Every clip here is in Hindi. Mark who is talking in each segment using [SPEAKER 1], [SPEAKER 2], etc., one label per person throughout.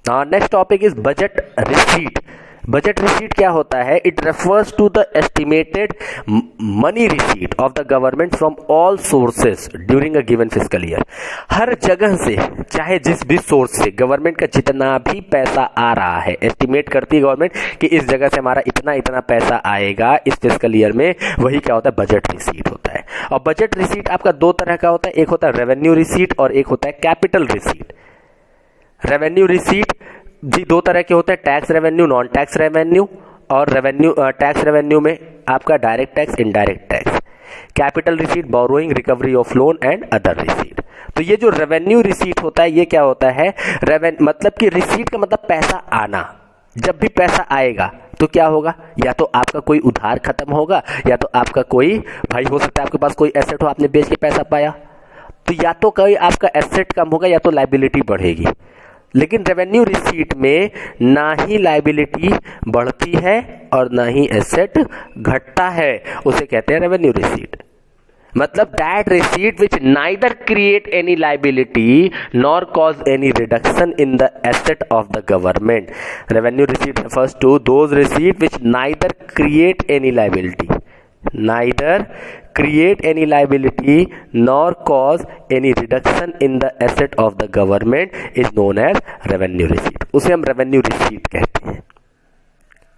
[SPEAKER 1] Next topic is budget receipt. Budget receipt क्या होता है? It refers to the estimated money receipt of the government from all sources during a given fiscal year. हर जगह से, चाहे जिस भी सोर्स से गवर्नमेंट का जितना भी पैसा आ रहा है, एस्टिमेट करती है गवर्नमेंट कि इस जगह से हमारा इतना इतना पैसा आएगा इस फिस्कल ईयर में, वही क्या होता है? बजट रिसीट होता है। और बजट रिसीट आपका दो तरह का होता है, एक होता है रेवेन्यू रिसीट और एक होता है कैपिटल रिसीट। रेवेन्यू रिसीट भी दो तरह के होते हैं, tax revenue, non tax revenue. और रेवेन्यू टैक्स रेवेन्यू में आपका direct tax, indirect tax. Capital receipt borrowing, recovery of loan and other receipt. तो ये जो रेवेन्यू रिसीट होता है ये क्या होता है? मतलब कि रिसीट का मतलब पैसा आना। जब भी पैसा आएगा तो क्या होगा? या तो आपका कोई उधार खत्म होगा, या तो आपका कोई भाई हो सकता है आपके पास कोई एसेट हो, आपने बेच के पैसा पाया, तो या तो कोई आपका एसेट कम होगा या तो लायबिलिटी बढ़ेगी। लेकिन रेवेन्यू रिसीट में ना ही लायबिलिटी बढ़ती है और ना ही एसेट घटता है, उसे कहते हैं रेवेन्यू रिसीट। मतलब that receipt which neither create any liability nor cause any reduction in the asset of the government. Revenue receipt refers to those receipt which neither create any liability nor cause any reduction in the asset of the government is known as revenue receipt। उसे हम रेवेन्यू रिसीट कहते हैं।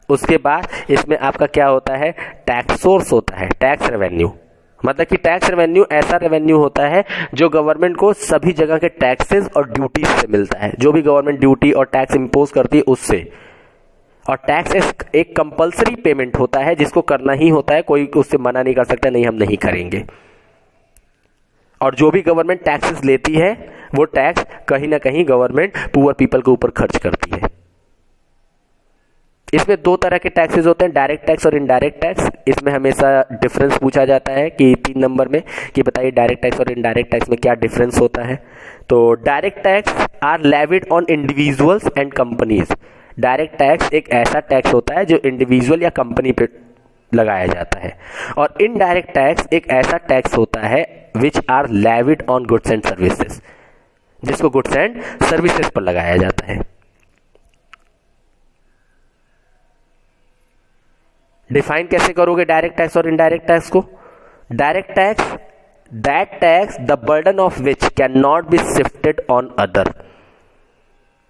[SPEAKER 1] उसके बाद इसमें आपका क्या होता है? टैक्स सोर्स होता है, टैक्स रेवेन्यू। मतलब कि टैक्स रेवेन्यू ऐसा रेवेन्यू होता है जो गवर्नमेंट को सभी जगह के टैक्सेस और ड्यूटीज से मिलता है, जो भी गवर्नमेंट ड्यूटी और टैक्स इंपोज करती है उससे। और टैक्स एक कंपलसरी पेमेंट होता है जिसको करना ही होता है, कोई उससे मना नहीं कर सकता नहीं हम नहीं करेंगे। और जो भी गवर्नमेंट टैक्सेस लेती है वो टैक्स कहीं ना कहीं गवर्नमेंट पुअर पीपल के ऊपर खर्च करती है। इसमें दो तरह के टैक्सेस होते हैं, डायरेक्ट टैक्स और इनडायरेक्ट टैक्स। इसमें हमेशा डिफरेंस पूछा जाता है कि 3 नंबर में कि बताइए डायरेक्ट टैक्स और इनडायरेक्ट टैक्स में क्या डिफरेंस होता है। तो direct tax are levied on individuals and companies. Direct tax एक ऐसा टैक्स होता है जो इंडिविजुअल या कंपनी पे लगाया जाता है। और इनडायरेक्ट टैक्स एक ऐसा टैक्स होता है which are levied on goods and services, जिसको गुड्स एंड सर्विसेज पर लगाया जाता है। डिफाइन कैसे करोगे डायरेक्ट टैक्स और इनडायरेक्ट टैक्स को? Direct tax that tax the burden of which can not be shifted on other.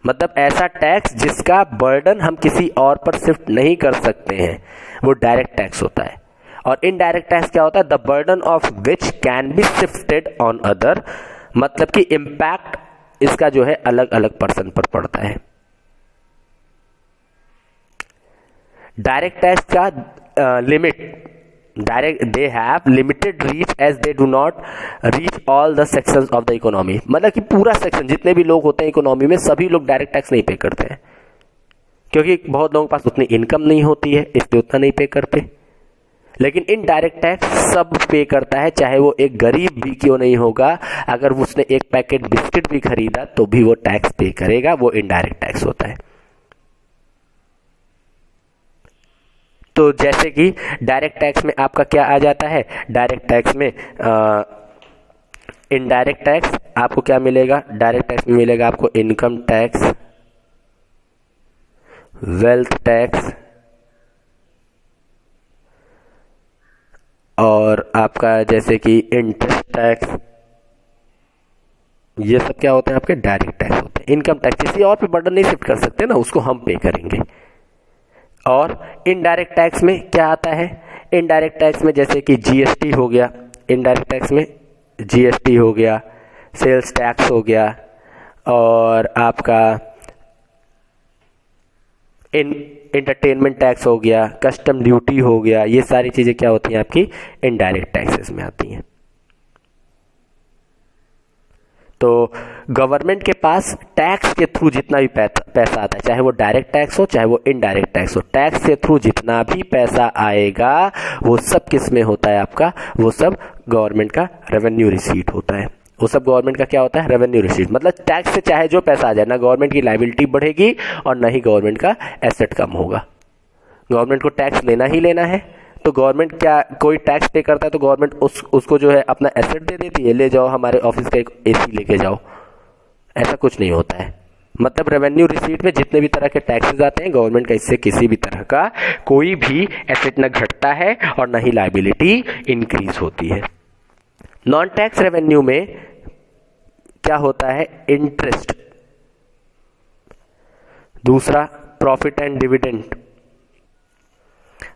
[SPEAKER 1] मतलब ऐसा टैक्स जिसका बर्डन हम किसी और पर शिफ्ट नहीं कर सकते हैं, वो डायरेक्ट टैक्स होता है। और इनडायरेक्ट टैक्स क्या होता है? The burden of which can be shifted on other. मतलब कि इंपैक्ट इसका जो है अलग अलग पर्सन पर पड़ता है। डायरेक्ट टैक्स का limit, direct they have limited reach as they do not reach all the sections of the economy. मतलब कि पूरा सेक्शन जितने भी लोग होते हैं इकोनॉमी में सभी लोग डायरेक्ट टैक्स नहीं पे करते हैं, क्योंकि बहुत लोगों के पास उतनी इनकम नहीं होती है, इसलिए उतना नहीं पे करते। लेकिन इनडायरेक्ट टैक्स सब पे करता है, चाहे वो एक गरीब भी क्यों नहीं होगा, अगर उसने एक पैकेट बिस्किट भी खरीदा तो भी वो टैक्स पे करेगा, वो इनडायरेक्ट टैक्स होता है। तो जैसे कि डायरेक्ट टैक्स में आपका क्या आ जाता है? डायरेक्ट टैक्स में इनडायरेक्ट टैक्स आपको क्या मिलेगा? डायरेक्ट टैक्स में मिलेगा आपको इनकम टैक्स, वेल्थ टैक्स और आपका जैसे कि इंटरेस्ट टैक्स। ये सब क्या होते हैं? आपके डायरेक्ट टैक्स होते हैं। इनकम टैक्स किसी और पे बर्डन नहीं शिफ्ट कर सकते ना, उसको हम पे करेंगे। और इनडायरेक्ट टैक्स में क्या आता है? इनडायरेक्ट टैक्स में जैसे कि जीएसटी हो गया, इनडायरेक्ट टैक्स में जीएसटी हो गया, सेल्स टैक्स हो गया, और आपका इंटरटेनमेंट टैक्स हो गया, कस्टम ड्यूटी हो गया। ये सारी चीजें क्या होती हैं? आपकी इनडायरेक्ट टैक्सेस में आती हैं। तो गवर्नमेंट के पास टैक्स के थ्रू जितना भी पैसा आता है, चाहे वो डायरेक्ट टैक्स हो चाहे वो इनडायरेक्ट टैक्स हो, टैक्स के थ्रू जितना भी पैसा आएगा वो सब किस में होता है? आपका वो सब गवर्नमेंट का रेवेन्यू रिसीट होता है। वो सब गवर्नमेंट का क्या होता है? Revenue receipt. मतलब टैक्स से चाहे जो पैसा आ जाए, ना गवर्नमेंट की लायबिलिटी बढ़ेगी और ना ही गवर्नमेंट का एसेट कम होगा। गवर्नमेंट को टैक्स लेना ही लेना है, तो गवर्नमेंट क्या कोई टैक्स पे करता है तो गवर्नमेंट उसको जो है अपना एसेट दे देती है, ले जाओ हमारे ऑफिस का एक एसी लेके जाओ, ऐसा कुछ नहीं होता है। मतलब रेवेन्यू रिसीट में जितने भी तरह के टैक्सेस आते हैं, गवर्नमेंट का इससे किसी भी तरह का कोई भी एसेट न घटता है और न ही लायबिलिटी इंक्रीज होती है। नॉन टैक्स रेवेन्यू में क्या होता है? इंटरेस्ट, दूसरा profit and dividend.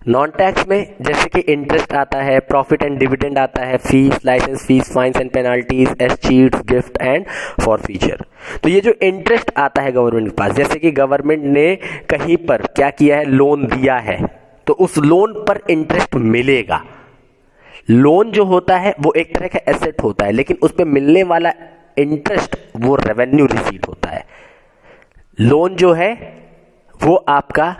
[SPEAKER 1] Non tax में जैसे कि इंटरेस्ट आता है, प्रॉफिट एंड डिविडेंड आता है, fees, licence fees, fines and penalties, escheats, gift and forfeiture. तो ये जो इंटरेस्ट आता है गवर्नमेंट के पास, जैसे कि गवर्नमेंट ने कहीं पर क्या किया है, लोन दिया है, तो उस लोन पर इंटरेस्ट मिलेगा। लोन जो होता है वो एक तरह का एसेट होता है, लेकिन उस पर मिलने वाला इंटरेस्ट वो रेवेन्यू रिसीट होता है। लोन जो है वो आपका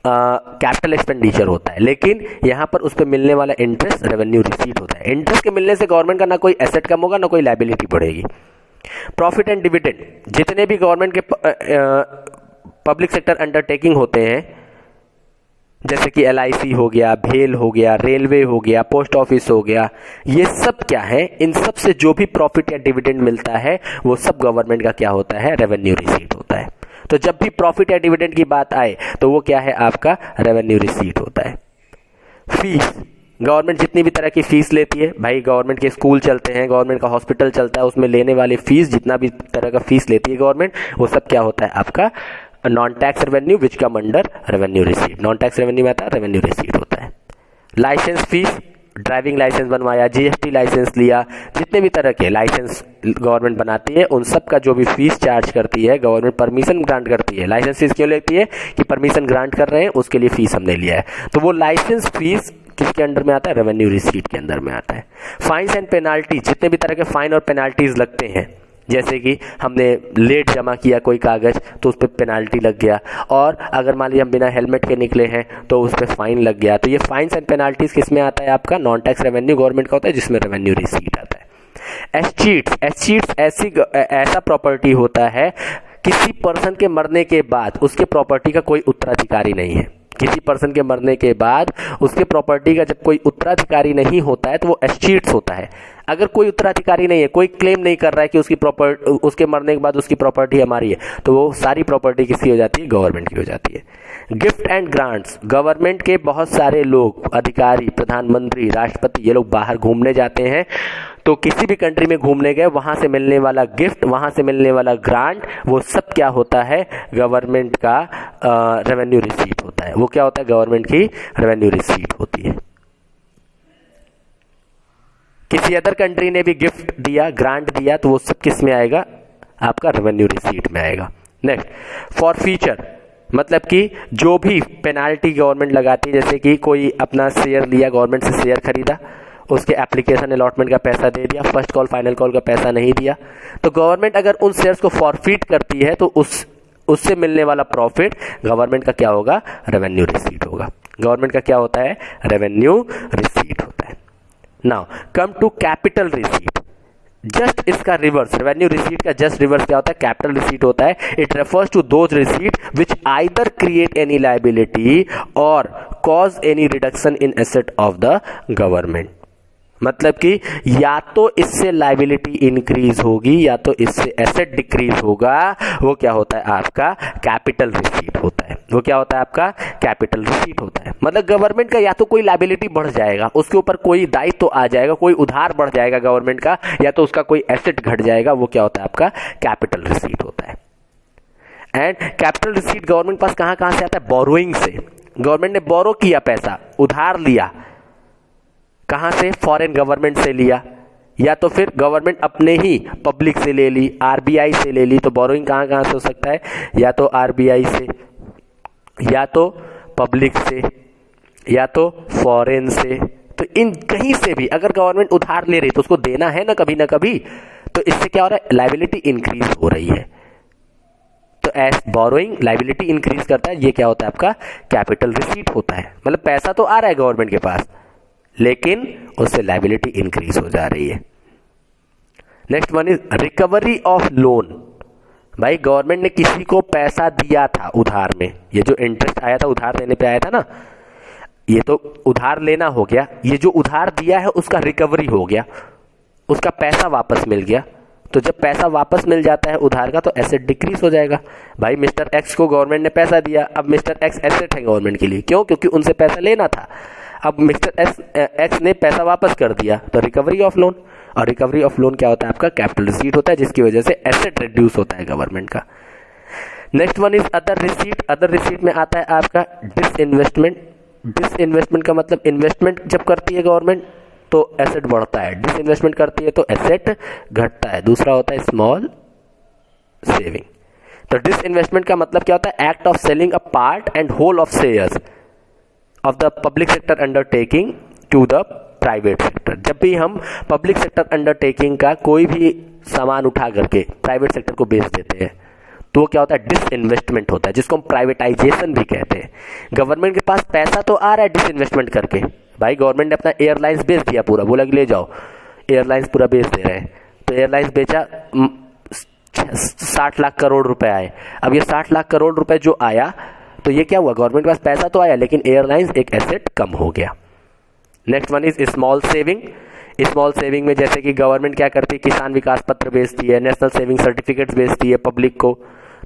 [SPEAKER 1] कैपिटल एक्सपेंडिचर होता है, लेकिन यहां पर उस पर मिलने वाला इंटरेस्ट रेवेन्यू रिसीट होता है। इंटरेस्ट के मिलने से गवर्नमेंट का ना कोई एसेट कम होगा, ना कोई लायबिलिटी बढ़ेगी। प्रॉफिट एंड डिविडेंड, जितने भी गवर्नमेंट के पब्लिक सेक्टर अंडरटेकिंग होते हैं, जैसे कि LIC हो गया, भेल हो गया, रेलवे हो गया, पोस्ट ऑफिस हो गया, ये सब क्या है? इन सब से जो भी प्रॉफिट या डिविडेंड मिलता है वो सब गवर्नमेंट का क्या होता है? रेवेन्यू रिसीट होता है। तो जब भी प्रॉफिट या डिविडेंड की बात आए तो वो क्या है? आपका रेवेन्यू रिसीट होता है। फीस, गवर्नमेंट जितनी भी तरह की फीस लेती है, भाई गवर्नमेंट के स्कूल चलते हैं, गवर्नमेंट का हॉस्पिटल चलता है, उसमें लेने वाली फीस, जितना भी तरह का फीस लेती है गवर्नमेंट, वो सब क्या होता है? आपका नॉन टैक्स रेवेन्यू विच come under revenue receipt. Non tax revenue में आता है, रेवेन्यू रिसीट होता है। लाइसेंस फीस, ड्राइविंग लाइसेंस बनवाया, GST लाइसेंस लिया, जितने भी तरह के लाइसेंस गवर्नमेंट बनाती है उन सब का जो भी फीस चार्ज करती है, गवर्नमेंट परमिशन ग्रांट करती है। लाइसेंस फीस क्यों लेती है? कि परमिशन ग्रांट कर रहे हैं, उसके लिए फीस हमने लिया है। तो वो लाइसेंस फीस किसके अंडर में आता है? रेवेन्यू रिसीट के अंदर में आता है। फाइन्स एंड पेनाल्टी, जितने भी तरह के फाइन और पेनाल्टीज लगते हैं, जैसे कि हमने लेट जमा किया कोई कागज तो उस पर पेनाल्टी लग गया, और अगर मान लीजिए हम बिना हेलमेट के निकले हैं तो उस पर फाइन लग गया। तो ये फाइन्स एंड पेनाल्टीज किस में आता है? आपका नॉन टैक्स रेवेन्यू गवर्नमेंट का होता है, जिसमें रेवेन्यू रिसीट आता है। एस्चीट्स ऐसा प्रॉपर्टी होता है किसी पर्सन के मरने के बाद उसके प्रॉपर्टी का कोई उत्तराधिकारी नहीं है। किसी पर्सन के मरने के बाद उसके प्रॉपर्टी का जब कोई उत्तराधिकारी नहीं होता है तो वो एस्चीट्स होता है। अगर कोई उत्तराधिकारी नहीं है, कोई क्लेम नहीं कर रहा है कि उसके मरने के बाद उसकी प्रॉपर्टी हमारी है, तो वो सारी प्रॉपर्टी किसकी हो जाती है? गवर्नमेंट की हो जाती है। गिफ्ट एंड ग्रांट्स, गवर्नमेंट के बहुत सारे लोग, अधिकारी, प्रधानमंत्री, राष्ट्रपति, ये लोग बाहर घूमने जाते हैं, तो किसी भी कंट्री में घूमने गए, वहां से मिलने वाला गिफ्ट, वहां से मिलने वाला ग्रांट, वो सब क्या होता है? गवर्नमेंट का रेवेन्यू रिसीट होता है। वो क्या होता है? गवर्नमेंट की रेवेन्यू रिसीट होती है। किसी अदर कंट्री ने भी गिफ्ट दिया, ग्रांट दिया, तो वो सब किस में आएगा? आपका रेवेन्यू रिसीट में आएगा। नेक्स्ट, फॉरफीचर, मतलब कि जो भी पेनाल्टी गवर्नमेंट लगाती है, जैसे कि कोई अपना शेयर लिया, गवर्नमेंट से शेयर खरीदा, उसके एप्लीकेशन अलॉटमेंट का पैसा दे दिया, फर्स्ट कॉल फाइनल कॉल का पैसा नहीं दिया, तो गवर्नमेंट अगर उन शेयर्स को फॉरफीट करती है तो उससे मिलने वाला प्रॉफिट गवर्नमेंट का क्या होगा? रेवेन्यू रिसीट होगा। गवर्नमेंट का क्या होता है? रेवेन्यू रिसीट होता है। Now come to capital receipt, just इसका रिवर्स, रेवेन्यू रिसीट का जस्ट रिवर्स क्या होता है? कैपिटल रिसीट होता है। It refers to those receipt which either create any liability और cause any reduction in asset of the government. मतलब कि या तो इससे लायबिलिटी इंक्रीज होगी या तो इससे एसेट डिक्रीज होगा, वो क्या होता है? आपका कैपिटल रिसीट होता है। वो क्या होता है? आपका कैपिटल रिसीट होता है। मतलब गवर्नमेंट का या तो कोई लायबिलिटी बढ़ जाएगा, उसके ऊपर कोई दायित्व तो आ जाएगा, कोई उधार बढ़ जाएगा गवर्नमेंट का, या तो उसका कोई एसेट घट जाएगा, वो क्या होता है? आपका कैपिटल रिसीट होता है। एंड कैपिटल रिसीट गवर्नमेंट पास कहां से आता है? बोरोइंग से। गवर्नमेंट ने बोरो किया, पैसा उधार लिया, कहां से? फॉरेन गवर्नमेंट से लिया, या तो फिर गवर्नमेंट अपने ही पब्लिक से ले ली, RBI से ले ली। तो बोरोइंग कहां से हो सकता है? या तो RBI से, या तो पब्लिक से, या तो फॉरेन से। तो इन कहीं से भी अगर गवर्नमेंट उधार ले रही तो उसको देना है ना कभी, तो इससे क्या हो रहा है? लायबिलिटी इंक्रीज हो रही है। तो एज बोरोइंग लायबिलिटी इंक्रीज करता है, ये क्या होता है? आपका कैपिटल रिसीट होता है। मतलब पैसा तो आ रहा है गवर्नमेंट के पास, लेकिन उससे लायबिलिटी इंक्रीज हो जा रही है। Next one is recovery of loan. भाई गवर्नमेंट ने किसी को पैसा दिया था उधार में, ये जो इंटरेस्ट आया था उधार लेने पे आया था ना, ये तो उधार लेना हो गया। ये जो उधार दिया है उसका रिकवरी हो गया, उसका पैसा वापस मिल गया, तो जब पैसा वापस मिल जाता है उधार का तो एसेट डिक्रीज हो जाएगा। भाई मिस्टर एक्स को गवर्नमेंट ने पैसा दिया, अब मिस्टर एक्स एसेट है गवर्नमेंट के लिए, क्यों? क्योंकि उनसे पैसा लेना था। अब मिस्टर एक्स ने पैसा वापस कर दिया तो रिकवरी ऑफ लोन, और रिकवरी ऑफ लोन क्या होता है? आपका कैपिटल रिसीट होता है, जिसकी वजह से एसेट रिड्यूस होता है गवर्नमेंट का। Next one is other receipt. Other receipt में आता है आपका डिसइन्वेस्टमेंट। डिसइन्वेस्टमेंट का मतलब इन्वेस्टमेंट जब करती है गवर्नमेंट तो एसेट बढ़ता है, डिसइन्वेस्टमेंट करती है तो एसेट घटता है। दूसरा होता है स्मॉल सेविंग। तो डिसइन्वेस्टमेंट का मतलब क्या होता है? Act of selling a part and whole of shares of the public sector undertaking to the private sector. जब भी हम पब्लिक सेक्टर अंडरटेकिंग का कोई भी सामान उठा करके प्राइवेट सेक्टर को बेच देते हैं तो क्या होता है? डिसइन्वेस्टमेंट होता है, जिसको हम प्राइवेटाइजेशन भी कहते हैं। गवर्नमेंट के पास पैसा तो आ रहा है डिसइन्वेस्टमेंट करके। भाई गवर्नमेंट ने अपना एयरलाइंस बेच दिया पूरा, बोला कि ले जाओ, एयरलाइंस पूरा बेच दे रहे हैं। तो एयरलाइंस बेचा, 60 लाख करोड़ रुपए आए। अब ये 60 लाख करोड़ रुपए जो आया तो ये क्या हुआ? गवर्नमेंट के पास पैसा तो आया लेकिन एयरलाइंस एक एसेट कम हो गया। Next one is small saving. Small saving में जैसे कि गवर्नमेंट क्या करती है? किसान विकास पत्र बेचती है, नेशनल सेविंग सर्टिफिकेट्स बेचती है पब्लिक को,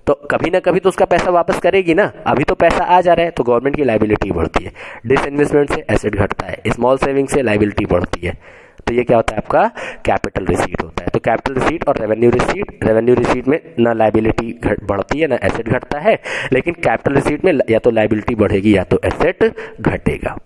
[SPEAKER 1] तो कभी ना कभी तो उसका पैसा वापस करेगी ना। अभी तो पैसा आ जा रहा है तो गवर्नमेंट की लायबिलिटी बढ़ती है। डिसइन्वेस्टमेंट से एसेट घटता है, स्मॉल सेविंग से लायबिलिटी बढ़ती है। तो ये क्या होता है? आपका कैपिटल रिसीट होता है। तो कैपिटल रिसीट और रेवेन्यू रिसीट में ना लायबिलिटी बढ़ती है ना एसेट घटता है, लेकिन कैपिटल रिसीट में या तो लायबिलिटी बढ़ेगी या तो एसेट घटेगा।